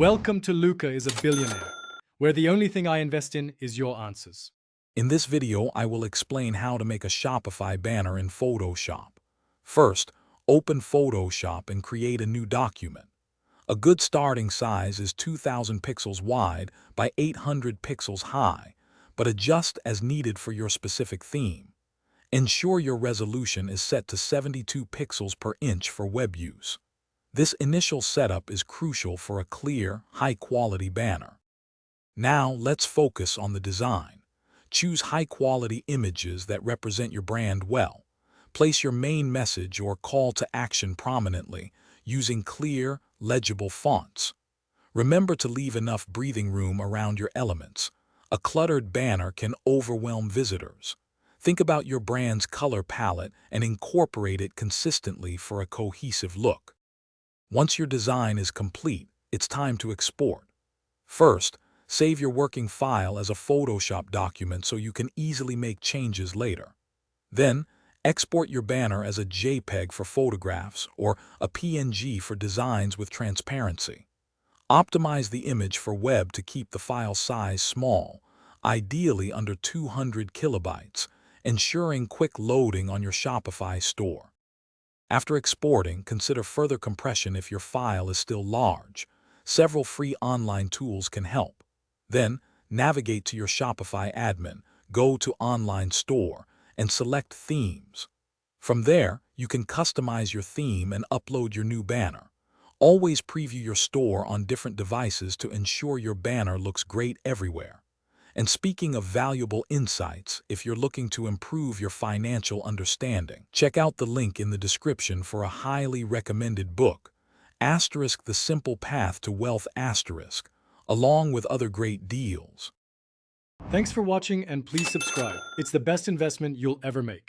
Welcome to Luca is a Billionaire, where the only thing I invest in is your answers. In this video, I will explain how to make a Shopify banner in Photoshop. First, open Photoshop and create a new document. A good starting size is 2000 pixels wide by 800 pixels high, but adjust as needed for your specific theme. Ensure your resolution is set to 72 pixels per inch for web use. This initial setup is crucial for a clear, high-quality banner. Now, let's focus on the design. Choose high-quality images that represent your brand well. Place your main message or call to action prominently, using clear, legible fonts. Remember to leave enough breathing room around your elements. A cluttered banner can overwhelm visitors. Think about your brand's color palette and incorporate it consistently for a cohesive look. Once your design is complete, it's time to export. First, save your working file as a Photoshop document so you can easily make changes later. Then, export your banner as a JPEG for photographs or a PNG for designs with transparency. Optimize the image for web to keep the file size small, ideally under 200 kilobytes, ensuring quick loading on your Shopify store. After exporting, consider further compression if your file is still large. Several free online tools can help. Then, navigate to your Shopify admin, go to Online Store, and select Themes. From there, you can customize your theme and upload your new banner. Always preview your store on different devices to ensure your banner looks great everywhere. And speaking of valuable insights, if you're looking to improve your financial understanding, check out the link in the description for a highly recommended book, The Simple Path to Wealth, along with other great deals. Thanks for watching and please subscribe. It's the best investment you'll ever make.